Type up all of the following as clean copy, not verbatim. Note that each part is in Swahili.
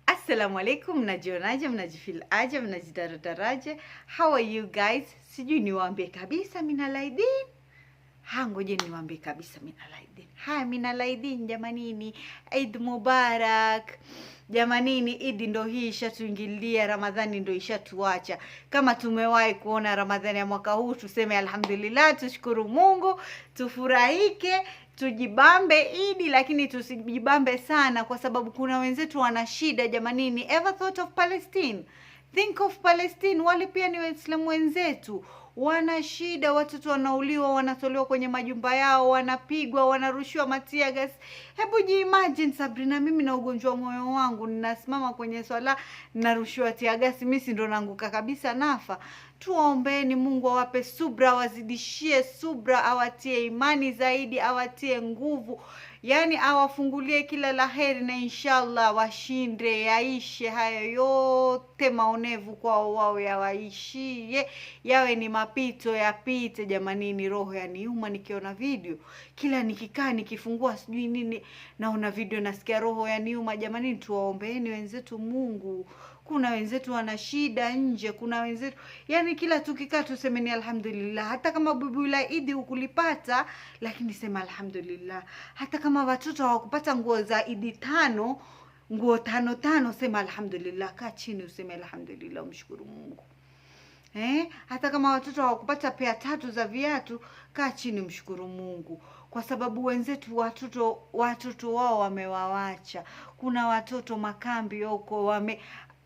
Assalamu alaikum, mnajionaje, mnajifeel aje, mnajidaradaraje? How are you guys? Sijui niwaambie kabisa minalaidin. Ngoje niwaambie kabisa minalaidin. Minalaidin jamanini, Eid Mubarak. Jamanini, Eid ndo hii ishatuingilia, Ramadhani ndo ishatuacha. Kama tumewahi kuona Ramadhani ya mwaka huu, tuseme alhamdulillah, tushukuru Mungu, tufurahike, tujibambe Idi, lakini tusijibambe sana kwa sababu kuna wenzetu wana shida jamanini. Ever thought of Palestine? Think of Palestine. Wale pia ni Waislamu wenzetu, wana shida, watoto wanauliwa, wanatolewa kwenye majumba yao, wanapigwa, wanarushiwa matia gas. Hebu imagine Sabrina, mimi na ugonjwa moyo wangu, ninasimama kwenye swala, narushiwa tia gas, mimi si ndo naanguka kabisa nafa. Tuombeeni Mungu awape subra, wazidishie subra, awatie imani zaidi, awatie nguvu, yani awafungulie kila laheri, na inshallah washinde, yaishe hayo yote maonevu kwao, wao yawaishie, yawe ni mapito, yapite jamanini. Roho yaniuma nikiona video, kila nikikaa nikifungua sijui nini naona video, nasikia roho yaniuma jamanini. Tuwaombeeni wenzetu Mungu. Kuna wenzetu wana shida nje, kuna wenzetu, yani kila tukikaa tusemeni alhamdulillah. Hata kama bubu la Idi ukulipata, lakini sema alhamdulillah. Hata kama watoto hawakupata nguo za Idi 5, nguo 5, sema alhamdulillah. Kaa chini useme alhamdulillah, umshukuru Mungu. Hata kama watoto hawakupata pea 3 za viatu, kaa chini mshukuru Mungu, kwa sababu wenzetu watoto wao wamewawacha. Kuna watoto makambi huko,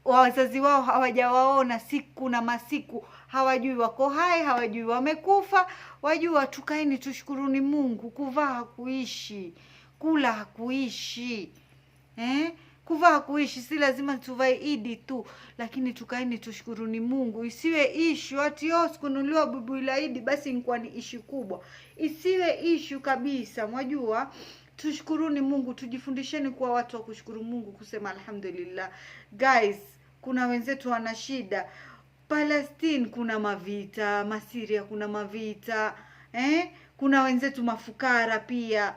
wazazi wao hawajawaona siku na masiku, hawajui wako hai, hawajui wamekufa. Wajua, tukaeni tushukuruni Mungu. Kuvaa hakuishi, kula hakuishi, kuvaa hakuishi. Si lazima tuvae Idi tu, lakini tukaeni tushukuruni Mungu. Isiwe issue ati sikununuliwa bubu la Idi basi nikuwa ni issue kubwa. Isiwe issue kabisa, mwajua. Tushukuruni Mungu, tujifundisheni kuwa watu wa kushukuru Mungu, kusema alhamdulillah. Guys, kuna wenzetu wana shida. Palestine kuna mavita, Masiria kuna mavita, kuna wenzetu mafukara pia.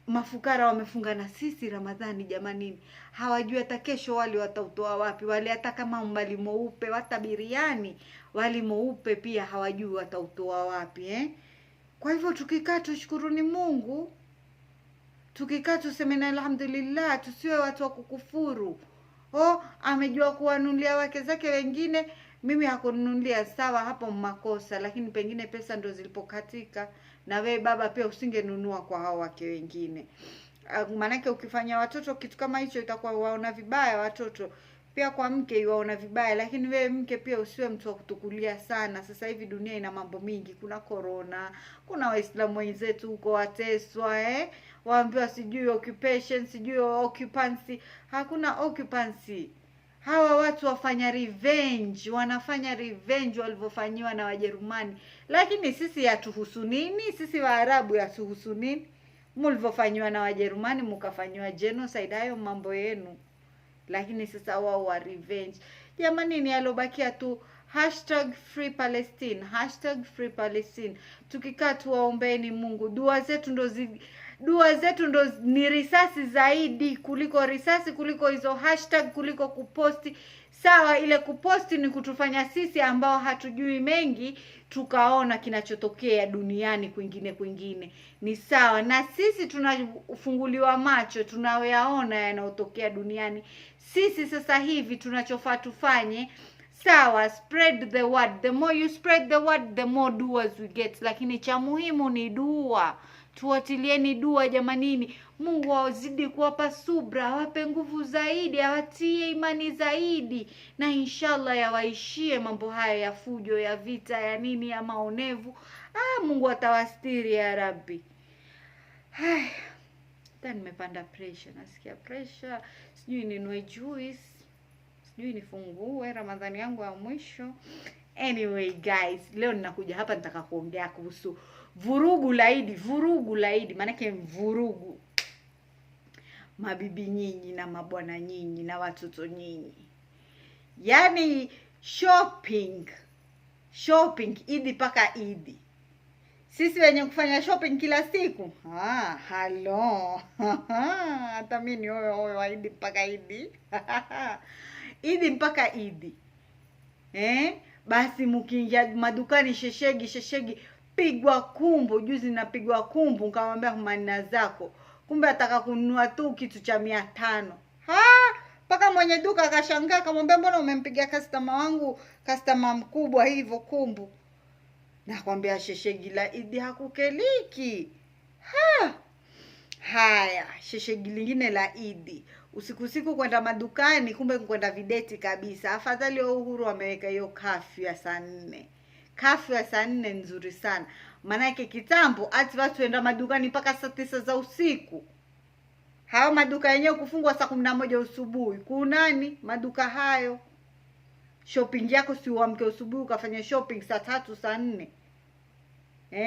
Mafukara wamefunga na sisi Ramadhani jamanini. Hawajui hata kesho wali watautoa wapi. Wale hata kama mbali mweupe, hata biriani wali mweupe pia hawajui watautoa wapi, Kwa hivyo tukikaa tushukuruni Mungu, tukikaa tusemeni alhamdulillah, tusiwe watu wa kukufuru. Amejua kuwanunulia wake zake wengine, mimi hakununulia, sawa, hapo makosa, lakini pengine pesa ndo zilipokatika, na we baba pia usingenunua kwa hao wake wengine. Manake ukifanya watoto kitu kama hicho itakuwa waona vibaya watoto. Pia kwa mke waona vibaya, lakini wewe mke pia usiwe mtu wa kutukulia sana. Sasa hivi dunia ina mambo mingi, kuna corona, kuna Waislamu wenzetu huko wateswa, waambiwa sijui occupation, sijui occupancy. Hakuna occupancy. Hawa watu wafanya revenge, wanafanya revenge walivyofanyiwa na Wajerumani. Lakini sisi yatuhusu nini? Sisi Waarabu yatuhusu nini? Mlivyofanyiwa na Wajerumani, mkafanywa genocide, hayo mambo yenu. Lakini sasa wao wa revenge. Jamani, ni alobakia tu #free Palestine, #free Palestine. Tukikaa tuwaombeeni Mungu. Dua zetu ndo ni risasi zaidi kuliko risasi, kuliko hizo hashtag, kuliko kuposti. Sawa, ile kuposti ni kutufanya sisi ambao hatujui mengi tukaona kinachotokea duniani kwingine. Ni sawa, na sisi tunafunguliwa macho, tunayaona yanayotokea duniani. Sisi sasa hivi tunachofaa tufanye, sawa, spread the word. The more you spread the word, the more doers we get. Lakini cha muhimu ni dua. Tuwatilieni dua jamanini. Mungu awazidi kuwapa subra, awape nguvu zaidi, awatie imani zaidi, na inshallah yawaishie mambo haya ya fujo, ya vita, ya nini, ya maonevu. Mungu atawastiri ya Rabbi. Nimepanda pressure, nasikia pressure. Sijui ninunue juice, sijui nifungue Ramadhani yangu ya mwisho. Anyway guys, leo ninakuja hapa nitaka kuongea kuhusu vurugu la Idi, manake vurugu. Mabibi nyinyi na mabwana nyinyi na watoto nyinyi, yani shopping Idi paka Idi. Sisi wenye kufanya shopping kila siku. Halo. Hata mimi ni wewe Idi mpaka Idi. Idi mpaka Idi. Basi mkiingia madukani sheshegi pigwa kumbu. Juzi napigwa kumbu nikamwambia humanina zako. Kumbe ataka kununua tu kitu cha 500. Paka mwenye duka akashangaa akamwambia mbona umempigia customer wangu, customer mkubwa hivyo kumbu. Nakwambia sheshegi la Idi hakukeliki. Haya, sheshegi lingine la Idi. Usiku kwenda madukani, kumbe kwenda videti kabisa. Afadhali wa Uhuru wameweka hiyo kafyu ya saa 4. Kafyu ya saa 4 nzuri sana. Manake kitambo ati watu wenda madukani mpaka saa 9 za usiku. Hao maduka yenyewe kufungwa saa 11 asubuhi. Kunani maduka hayo? Shopping yako si uamke asubuhi ukafanya shopping saa 3 saa 4.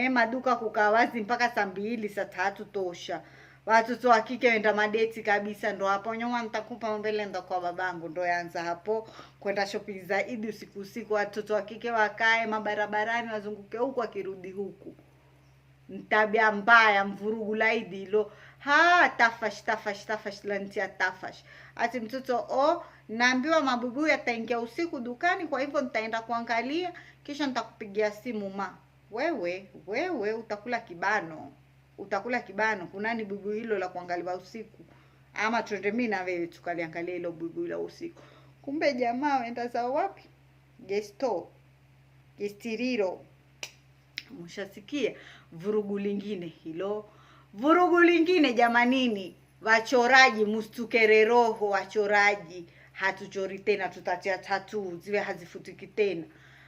Maduka kukaa wazi mpaka saa 2 saa 3 tosha. Watoto wa kike wenda madeti kabisa, ndo hapo nyuma nitakupa mbele ndo kwa babangu ndo yaanza hapo kwenda shopping za Idi usiku. Watoto wa kike wakae mabarabarani wazunguke huku wakirudi huku. Tabia mbaya, mvurugu la Idi hilo. Tafash lantia tafash. Ati mtoto naambiwa mabubu yataingia usiku dukani, kwa hivyo nitaenda kuangalia kisha nitakupigia simu Wewe utakula kibano. Kunani bubu hilo la kuangalia usiku? Ama twende mimi na wewe tukaliangalia hilo bubu la usiku. Kumbe jamaa waenda za wapi? Gestiriro. Mshasikia vurugu lingine hilo. Vurugu lingine jamanini. Wachoraji mustukere roho wachoraji. Hatuchori tena, tutatia tattoo ziwe hazifutiki tena.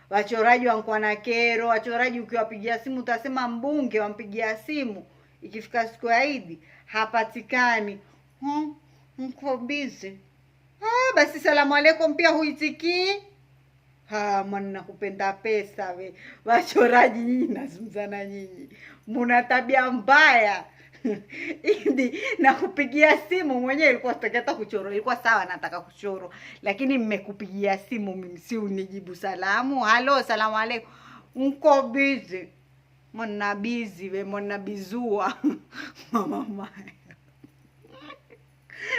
Wachoraji wanakuwa na kero. Wachoraji ukiwapigia simu utasema mbunge wampigia simu. Ikifika siku ya Idi hapatikani. Mko busy. Basi salamu alaykum pia huitiki. Mwana nakupenda pesa we. Wachoraji nyinyi nazungumzana nyinyi. Muna tabia mbaya. Idi nakupigia simu mwenyewe ilikuwa sitakata kuchoro. Ilikuwa sawa nataka kuchoro. Lakini mmekupigia simu mimi si unijibu salamu. Halo salamu alaykum. Mko busy. Mwana busy we, mwana bizua. Mama.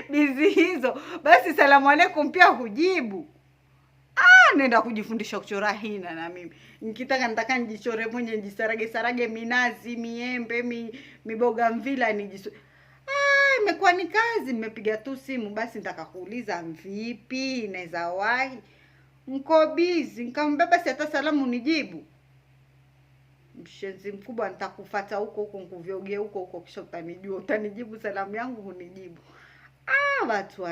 Busy hizo. Basi salamu alaykum pia hujibu. Nenda kujifundisha kuchora hina na mimi. Nataka nijichore mwenye njisarage minazi, miembe, miboga mvila nijichore. Imekuwa ni kazi, nimepiga tu simu basi nitaka kuuliza vipi, inaweza wahi. Mko busy, nikamwambia basi hata salamu nijibu. Mshenzi mkubwa nitakufuata huko nikuvyogea huko kisha utanijua, utanijibu salamu yangu hunijibu. Watu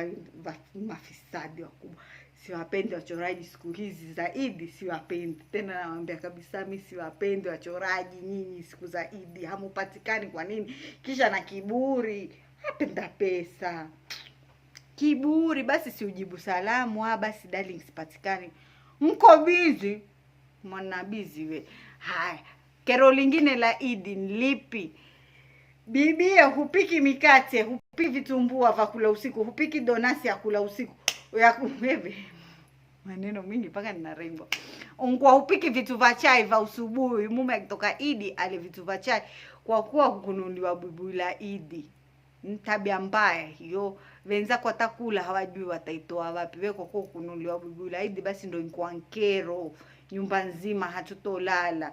mafisadi wakubwa. Siwapendi wachoraji siku hizi za Idi, siwapendi. Tena nawaambia kabisa mimi siwapendi wachoraji nyinyi siku za Idi. Hamupatikani kwa nini? Kisha na kiburi. Napenda pesa. Kiburi basi si ujibu salamu, basi darling sipatikani. Mko busy? Mwana busy we. Haya. Kero lingine la Idi ni lipi? Bibia hupiki mikate, hupiki vitumbua vya kula usiku, hupiki donasi ya kula usiku. Wewe maneno mingi mpaka ninarembo. Ungwa hupiki vitu vya chai vya usubuhi. Mume akitoka Idi ale vitu vya chai kwa kuwa kununuliwa bubu la Idi. Tabia mbaya hiyo. Wenzako watakula hawajui wataitoa wapi. Wewe kwa kuwa kununuliwa bubu la Idi basi ndio inkuwa nkero. Nyumba nzima hatutolala.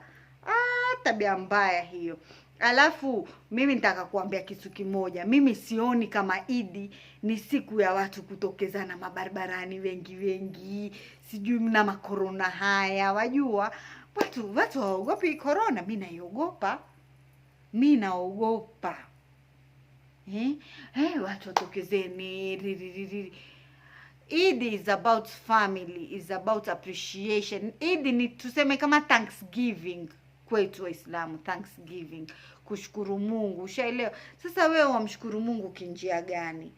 Tabia mbaya hiyo. Alafu mimi nitaka kuambia kitu kimoja. Mimi sioni kama Idi ni siku ya watu kutokezana mabarabarani wengi. Sijui mna makorona haya. Wajua watu hawaogopi corona. Mimi naogopa. Watu watokezeni. Idi is about family, is about appreciation. Idi ni tuseme kama Thanksgiving kwetu Waislamu, Thanksgiving, kushukuru Mungu. Ushaelewa? Sasa wewe wamshukuru Mungu kinjia gani?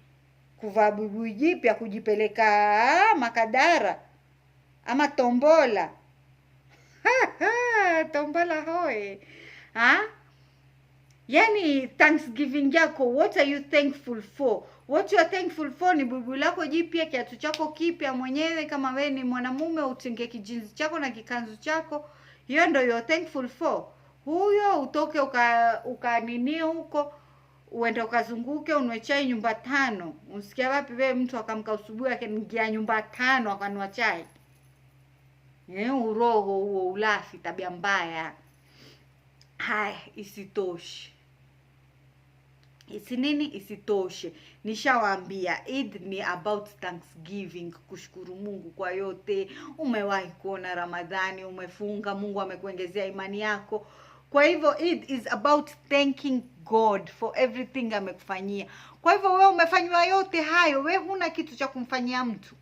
Kuvaa bubu jipya kujipeleka Makadara ama Tombola? Tombola hoe. Yani Thanksgiving yako, what are you thankful for? What you are thankful for ni bubu lako jipya, kiatu chako kipya mwenyewe kama wewe ni mwanamume utenge kijinzi chako na kikanzu chako. Hiyo ndio you are thankful for. huyo utoke uka nini huko, uende ukazunguke unwe chai nyumba 5. Usikia wapi wewe mtu akamka asubuhi akaingia nyumba 5 akanwa chai? Uroho huo, ulafi, tabia mbaya. Haya, isitoshe. Isitoshe. Nishawaambia Eid ni about Thanksgiving, kushukuru Mungu kwa yote. Umewahi kuona Ramadhani, umefunga, Mungu amekuongezea imani yako. Kwa hivyo Eid is about thanking God for everything amekufanyia. Kwa hivyo wewe umefanywa yote hayo, wewe huna kitu cha kumfanyia mtu.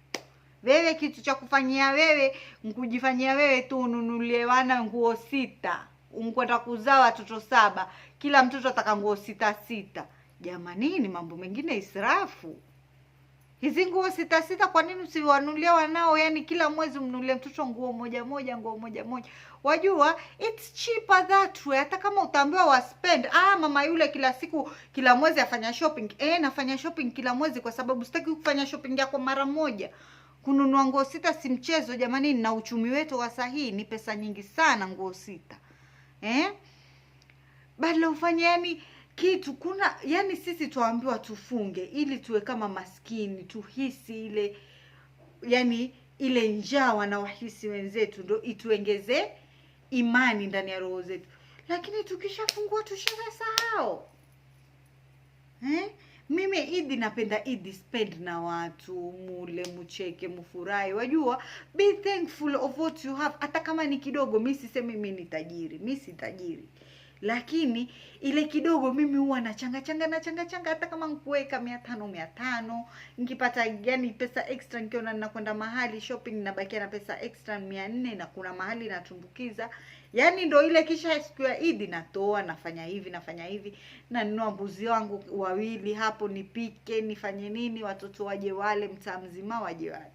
Wewe kitu cha kufanyia wewe, nkujifanyia wewe tu ununulie wana nguo 6. Unkwenda kuzaa watoto 7. Kila mtoto ataka nguo 6. Jamani, ni mambo mengine israfu. Hizi nguo 6 kwa nini usiwanunulie wanao? Yani kila mwezi mnunulie mtoto nguo moja. Wajua, it's cheaper that way. Hata kama utaambiwa wa spend, mama yule kila siku, kila mwezi afanya shopping. Nafanya shopping kila mwezi kwa sababu sitaki kufanya shopping yako mara moja. Kununua nguo 6 si mchezo jamani, na uchumi wetu wa sahihi ni pesa nyingi sana nguo 6. Badala ufanye yani kitu yani sisi tuambiwa tufunge ili tuwe kama maskini, tuhisi ile yani ile njaa wanaohisi wenzetu, ndio ituongeze imani ndani ya roho zetu. Lakini tukishafungua tushasahau. Mimi Eid napenda Eid spend na watu, mule, mcheke, mfurahi. Wajua, be thankful of what you have. Hata kama ni kidogo, mimi sisemi mimi ni tajiri. Mimi si tajiri. Lakini ile kidogo mimi huwa nachanga hata kama nikuweka 500, nikipata yani pesa extra, nikiona ninakwenda mahali shopping nabakia na pesa extra 400, na kuna mahali natumbukiza. Yani ndo ile kisha siku ya Eid natoa, nafanya hivi, na ninunua mbuzi wangu 2 hapo, nipike, nifanye nini, watoto waje wale, mtaa mzima waje wale.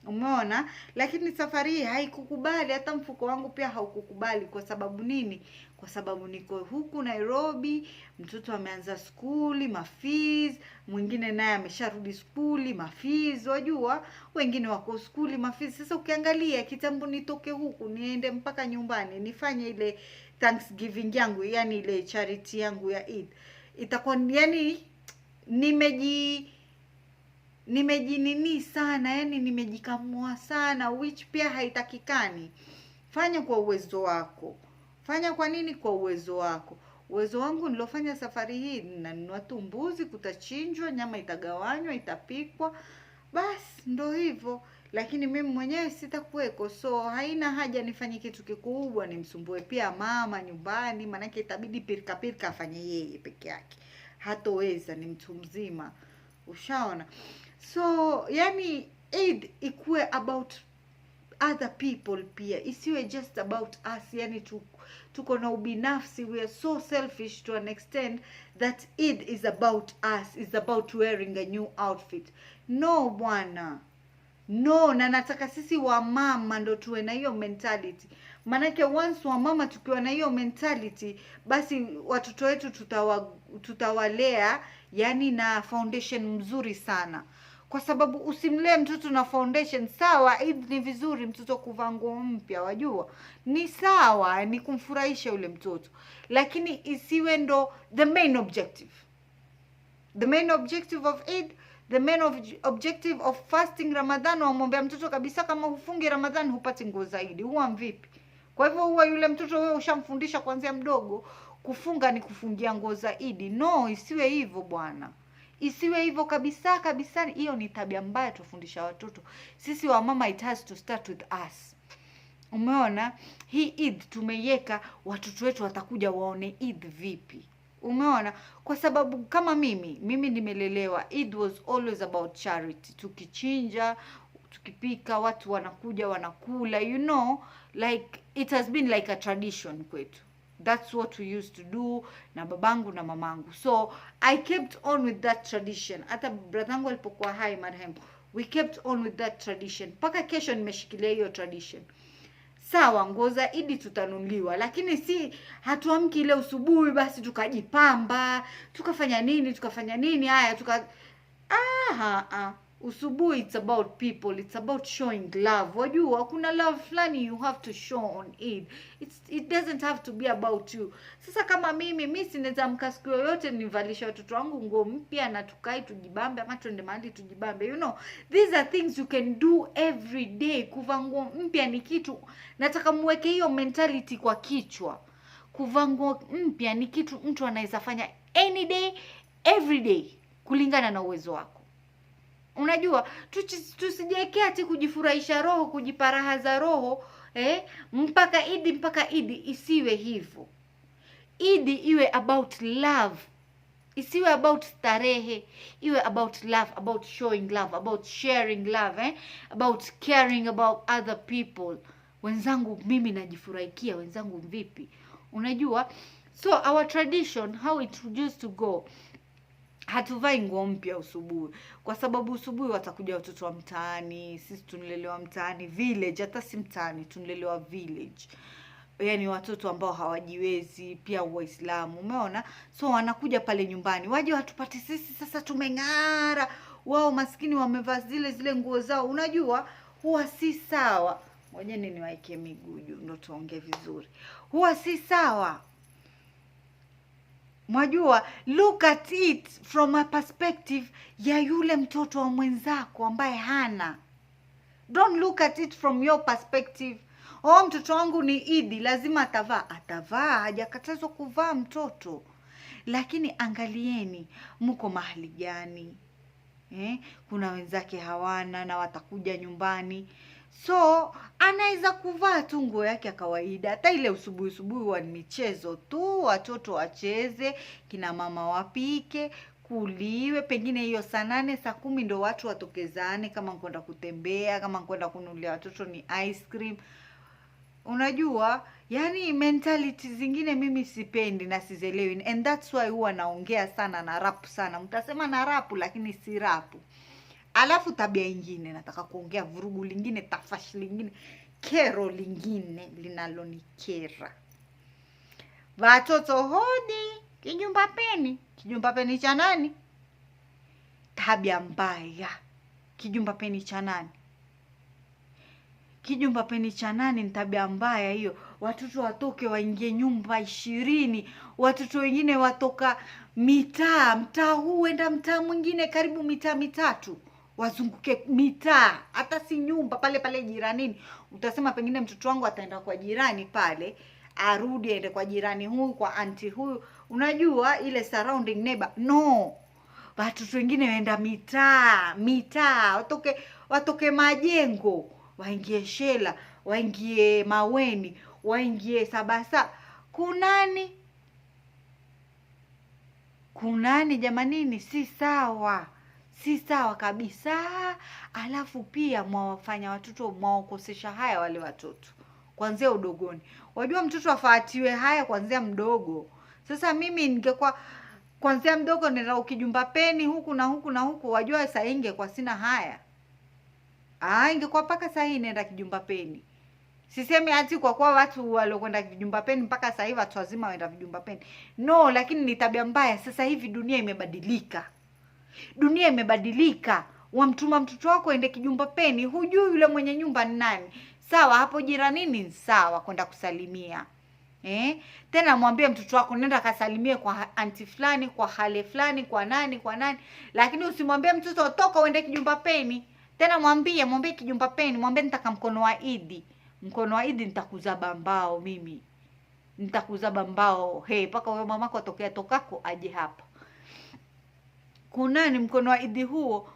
Umeona? Lakini safari hii haikukubali, hata mfuko wangu pia haukukubali. Kwa sababu nini? Kwa sababu niko huku Nairobi, mtoto ameanza skuli, mafees, mwingine naye amesharudi skuli, mafees. Wajua, wengine wako skuli, mafees. Sasa ukiangalia kitambo nitoke huku niende mpaka nyumbani nifanye ile Thanksgiving yangu, yani ile charity yangu ya Eid, itakuwa yani nimejinini sana, yani nimejikamua sana, which pia haitakikani. Fanya kwa uwezo wako. Fanya kwa nini? Kwa uwezo wako. Uwezo wangu nilofanya safari hii, nanunua tu mbuzi, kutachinjwa, nyama itagawanywa, itapikwa. Basi ndo hivyo. Lakini mimi mwenyewe sitakuweko, so haina haja nifanye kitu kikubwa nimsumbue pia mama nyumbani, manake itabidi pirika afanye yeye peke yake. Hatoweza, ni mtu mzima. Ushaona? So yani Eid ikuwe about other people pia, isiwe just about us. Yani tuko na ubinafsi, we are so selfish to an extent that Eid is about us, is about wearing a new outfit. No bwana, no. Na nataka sisi wa mama ndo tuwe na hiyo mentality. Manake once wa mama tukiwa na hiyo mentality, basi watoto wetu tutawalea yani na foundation mzuri sana. Kwa sababu usimlee mtoto na foundation sawa. Eid ni vizuri mtoto kuvaa nguo mpya, wajua, ni sawa, ni kumfurahisha yule mtoto, lakini isiwe ndo the main objective. The main objective of Eid, the main objective of fasting Ramadhan, wamwambia mtoto kabisa kama hufungi Ramadhan hupati nguo zaidi. Huwa mvipi? Kwa hivyo huwa yule mtoto wewe ushamfundisha kuanzia mdogo kufunga ni kufungia nguo zaidi. No, isiwe hivyo bwana. Isiwe hivyo kabisa. Hiyo ni tabia mbaya tufundisha watoto. Sisi wa mama, it has to start with us. Umeona? Hii Eid tumeiweka, watoto wetu watakuja waone Eid vipi. Umeona? Kwa sababu kama mimi nimelelewa, Eid was always about charity. Tukichinja, tukipika, watu wanakuja wanakula, you know, like it has been like a tradition kwetu. That's what we used to do na babangu na mamangu. So I kept on with that tradition. Hata brathangu alipokuwa hai marehemu, we kept on with that tradition. Paka kesho nimeshikilia hiyo tradition. Sawa, nguo za Eid tutanunuliwa, lakini si hatuamki ile usubuhi basi tukajipamba, tukafanya nini, haya Usubuhi it's about people, it's about showing love. Wajua kuna love fulani you have to show on Eid. It doesn't have to be about you. Sasa kama mimi sinaweza amka siku yoyote nivalisha watoto wangu nguo mpya na tukai tujibambe ama twende mahali tujibambe. You know, these are things you can do every day. Kuvaa nguo mpya ni kitu, nataka muweke hiyo mentality kwa kichwa. Kuvaa nguo mpya ni kitu mtu anaweza fanya any day, every day, kulingana na uwezo wako. Unajua, tusijiwekea ati kujifurahisha roho, kujiparaha za roho, mpaka Idi isiwe hivyo. Idi iwe about love. Isiwe about starehe, iwe about love, about showing love, about sharing love, about caring about other people. Wenzangu mimi najifurahikia, wenzangu vipi? Unajua, so our tradition, how it used to go, hatuvai nguo mpya usubuhi, kwa sababu usubuhi watakuja watoto wa mtaani. Sisi tunalelewa mtaani, village, hata si mtaani, tunalelewa village. Yani watoto ambao hawajiwezi, pia Waislamu, umeona? So wanakuja pale nyumbani, waje watupate sisi sasa tumeng'ara. Wao maskini wamevaa zile nguo zao. Unajua, huwa si sawa. Ngoja niwaeke miguu juu ndo tuongee vizuri. Huwa si sawa. Mwajua, look at it from a perspective ya yule mtoto wa mwenzako ambaye hana. Don't look at it from your perspective. Oh, mtoto wangu ni Idi, lazima atavaa, hajakatazwa kuvaa mtoto. Lakini angalieni, mko mahali gani? Kuna wenzake hawana na watakuja nyumbani. So, anaweza kuvaa tu nguo yake ya kawaida. Hata ile usubuhi wa michezo tu, watoto wacheze, kina mama wapike, kuliwe, pengine hiyo saa 8, saa 10 ndo watu watokezane, kama kwenda kutembea, kama kwenda kununulia watoto ni ice cream. Unajua, yani mentality zingine mimi sipendi na sizelewi. And that's why huwa naongea sana na rap sana. Mtasema na rapu, lakini si rapu. Alafu tabia ingine, nataka kuongea vurugu lingine, tafashi lingine, kero lingine linalonikera. Watoto hodi, kijumbapeni. Kijumbapeni cha nani? Tabia mbaya. Kijumbapeni cha nani? Kijumbapeni cha nani ni tabia mbaya hiyo. Watoto watoke waingie nyumba 20. Watoto wengine watoka mtaa huu enda mtaa mwingine, karibu mitaa mitatu. Wazunguke mitaa, hata si nyumba, pale jiranini. Utasema pengine mtoto wangu ataenda kwa jirani pale, arudi aende kwa jirani huyu, kwa auntie huyu. Unajua ile surrounding neighbor. No. Watoto wengine waenda mitaa, watoke majengo, waingie Shela, waingie Maweni, waingie Sabasa. Kunani jamanini? Si sawa. Si sawa kabisa. Alafu pia mwawafanya watoto, mwawakosesha haya wale watoto kuanzia udogoni. Wajua mtoto afuatiwe haya kuanzia mdogo. Sasa mimi ningekuwa kuanzia mdogo nenda ukijumbapeni huku na huku na huku, wajua saa ingekuwa sina haya. Ingekuwa paka saa hii nenda kijumbapeni. Sisemi ati kwa kuwa watu waliokwenda kijumbapeni mpaka saa hii watu wazima waenda kijumbapeni. No, lakini ni tabia mbaya. Sasa hivi dunia imebadilika. Dunia imebadilika. Wamtuma mtoto wako ende kijumbapeni, hujui yule mwenye nyumba ni nani. Sawa, hapo jiranini sawa kwenda kusalimia. Tena mwambie mtoto wako nenda kasalimie kwa anti fulani, kwa hale fulani, kwa nani. Lakini usimwambie mtoto toka uende kijumbapeni. Tena mwambie kijumbapeni, mwambie nitaka mkono wa Idi. Mkono wa Idi nitakuzaba mbao mimi. Nitakuzaba mbao. Paka huyo mamako atokea tokako aje hapa. Kunani mkono wa Idi huo?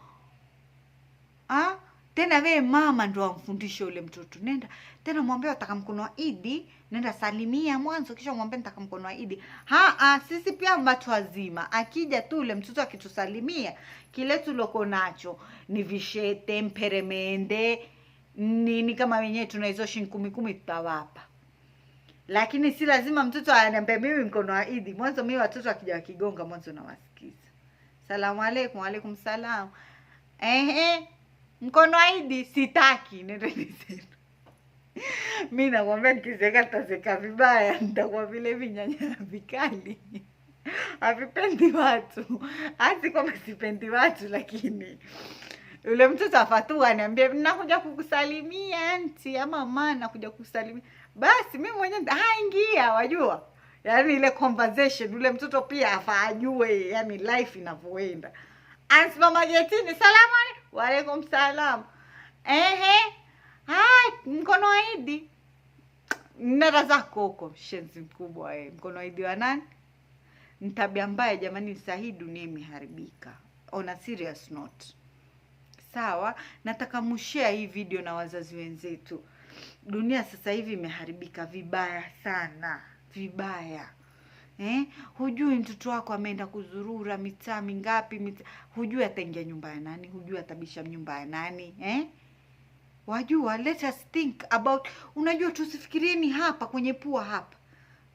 Tena wewe mama ndo amfundishe yule mtoto. Nenda tena mwambie nataka mkono wa Idi, nenda salimia mwanzo kisha mwambie nataka mkono wa Idi. Sisi pia watu wazima, akija tu yule mtoto akitusalimia, kile tuloko nacho ni vishete, mperemende, nini kama wenyewe tuna hizo shilingi 10 tutawapa. Lakini si lazima mtoto aniambie mimi mkono wa Idi. Mwanzo mimi watoto akija wakigonga mwanzo nawasikiza. Salamu alaykum. Wa alaykum salam. Mkono wa Idi sitaki. Nenda nisema. Mimi nakwambia nikiseka taseka vibaya, nitakuwa vile vinyanya vikali. Havipendi watu. Hasi kama sipendi watu, lakini Yule mtoto afatua aniambia nakuja kukusalimia auntie ama mama nakuja kukusalimia. Basi mimi mwenyewe ingia wajua. Yaani ile conversation yule mtoto pia afajue yani life inavyoenda. Ansimama getini, salamu alaykum. Wa alaykum salam. Hai, mkono wa Idi. Nenda zako huko, shenzi mkubwa wewe. Mkono wa Idi wa nani? Ni tabia mbaya jamani, sasa hii dunia imeharibika. On a serious note. Sawa, nataka mshare hii video na wazazi wenzetu. Dunia sasa hivi imeharibika vibaya sana, vibaya. Hujui mtoto wako ameenda kuzurura mitaa mingapi, hujui ataingia nyumba ya nani, hujui atabisha nyumba ya nani, Wajua, let us think about, unajua tusifikirieni hapa kwenye pua hapa.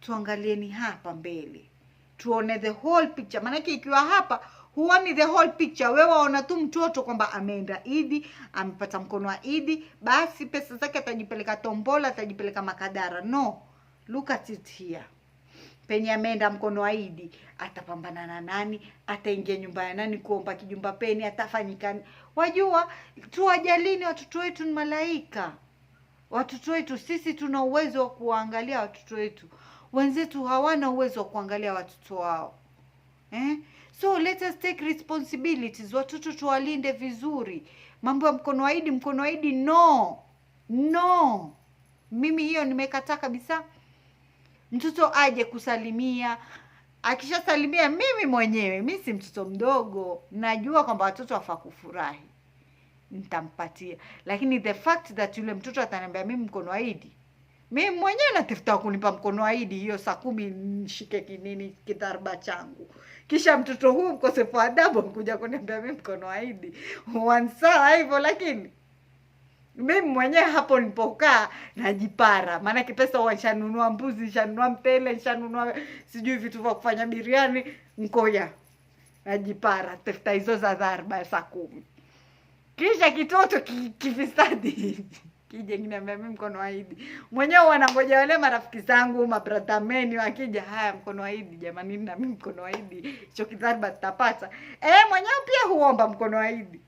Tuangalieni hapa mbele. Tuone the whole picture. Maana ikiwa hapa huoni the whole picture, wewe waona tu mtoto kwamba ameenda Idi, amepata mkono wa Idi, basi pesa zake atajipeleka tombola, atajipeleka Makadara. No. Look at it here. Penye ameenda mkono wa Idi, atapambana na nani, ataingia nyumba ya nani kuomba kijumba peni, atafanyika. Wajua, tuwajalini watoto wetu, ni malaika. Watoto wetu sisi tuna uwezo wa kuangalia watoto wetu. Wenzetu hawana uwezo wa kuangalia watoto wao. So let us take responsibilities. Watoto tuwalinde vizuri. Mambo ya mkono wa Idi, no. Mimi hiyo nimekataa kabisa. Mtoto aje kusalimia. Akishasalimia mimi si mtoto mdogo. Najua kwamba watoto wafaa kufurahi. Nitampatia. Lakini the fact that yule mtoto ataniambia mimi mkono wa Idi, mimi mwenyewe natafuta kunipa mkono wa Idi hiyo saa 10 nishike kinini kitarba changu. Kisha mtoto huu mkosefu adabu kuja kuniambia mimi mkono wa Idi. Wansawa hivyo, lakini mimi mwenyewe hapo nilipokaa najipara. Maana pesa wanishanunua mbuzi, nishanunua mtele, nishanunua sijui vitu vya kufanya biriani, ngoja najipara tafuta hizo za dharba saa 10. Kisha kitoto kifisadi kije kiniambia mimi mkono wa Idi. Mwenyewe wanangoja wale marafiki zangu, mabratameni wakija, haya mkono wa Idi jamani, na mimi mkono wa Idi hicho kidharba tutapata. Mwenyewe pia huomba mkono wa Idi.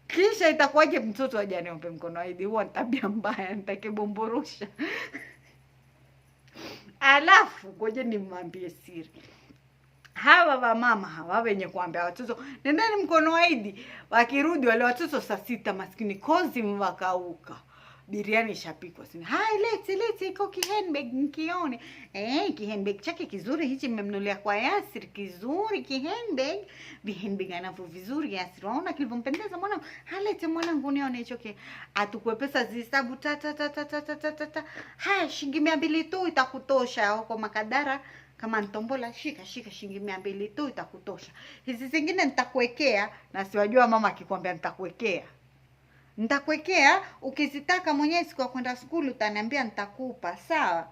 Kisha itakuwaje mtoto aje aniombe mkono wa Idi? Huwa tabia mbaya, nitakebomborosha. Alafu ngoje nimwambie siri. Hawa wa mama hawa wenye kuambia watoto nendeni mkono wa Idi, wakirudi wale watoto saa 6 maskini kozi mwakauka. Biriani ishapikwa sini. Hai leti iko kihandbag nikione. Kihandbag chake kizuri hichi mmemnunulia kwa Yasir, kizuri kihandbag. Vihandbag anavyo vizuri Yasir. Waona kilivyompendeza mwanangu. Halete mwanangu nione hicho atukue pesa zihesabu ta. Hai shilingi 200 tu itakutosha huko Makadara. Kama ntombola shika shilingi 200 tu itakutosha. Hizi zingine nitakuwekea, na siwajua mama akikwambia nitakuwekea ukizitaka mwenyewe siku ya kwenda shule utaniambia nitakupa, sawa?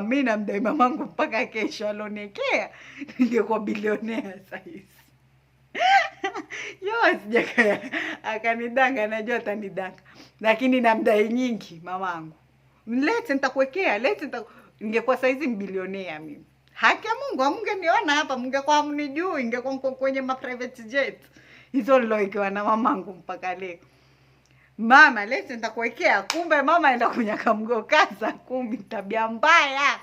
Mimi namdai mamangu mpaka kesho alonekea. Ningekuwa bilionea sasa hivi. Sijaka akanidanga, najua atanidanga. Lakini namdai nyingi mamangu. Lete nitakuwekea, ningekuwa sasa hizi bilionea mimi. Haki ya Mungu, amungeniona hapa, mngekuwa mnijui, ingekuwa kwenye private jet. Hizo niloikiwa na mamangu mpaka leo. Mama, lete nitakuwekea, kumbe mama aenda kunyaka mgokaza 10.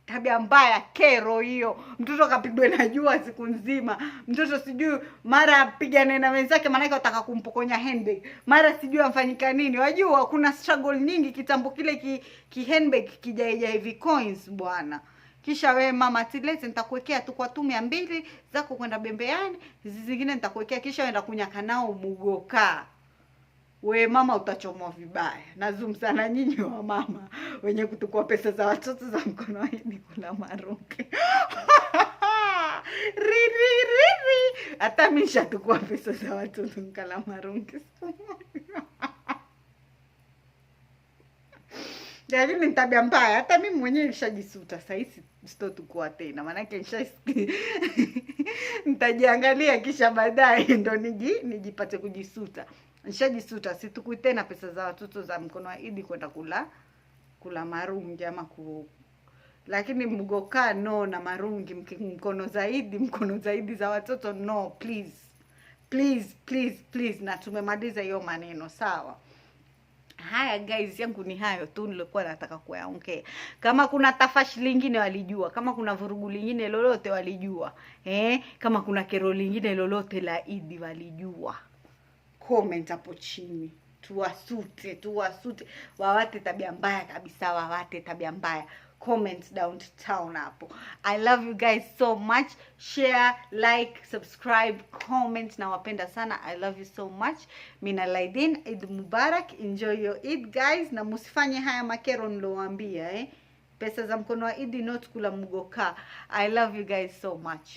Tabia mbaya, kero hiyo. Mtoto kapigwe na jua siku nzima. Mtoto sijui mara apigane na wenzake maana yake utaka kumpokonya handbag. Mara sijui amfanyika nini. Wajua kuna struggle nyingi kitambo kile handbag kijaija hivi coins bwana. Kisha we mama tilete nitakuwekea tu kwa 200 zako kwenda Bembeani, hizi zingine nitakuwekea kisha uenda kunyaka nao mugoka. We mama utachomwa vibaya. Nazum sana nyinyi wa mama wenye kutukua pesa za watoto za mkono wa Idi kula marungi. Riri. Hata mimi nishatukua pesa za watoto kula marungi. Lakini tabia mbaya, hata mimi mwenyewe nishajisuta. Sasa hivi sitotukua tena. Maana yake nitajiangalia kisha baadaye ndo nijipate kujisuta. Nishajisuta, situkui tena pesa za watoto za mkono wa Idi kwenda kula marungi ama lakini mgoka no, na marungi mkono zaidi za watoto no, please. Please, na tumemaliza hiyo maneno, sawa? Haya guys, yangu ni hayo tu nilikuwa nataka kuyaongea. Kama kuna tafashi lingine walijua, kama kuna vurugu lingine lolote walijua, kama kuna kero lingine lolote la Idi walijua, comment hapo chini. Tuwasute, wawate tabia mbaya kabisa, wawate tabia mbaya. Comment downtown hapo. I love you guys so much. Share, like, subscribe, comment. Nawapenda sana. I love you so much. Minalaidin, Eid Mubarak. Enjoy your Eid guys. Na musifanye haya makero nilowaambia, Pesa za mkono wa Eid not kula mugoka. I love you guys so much.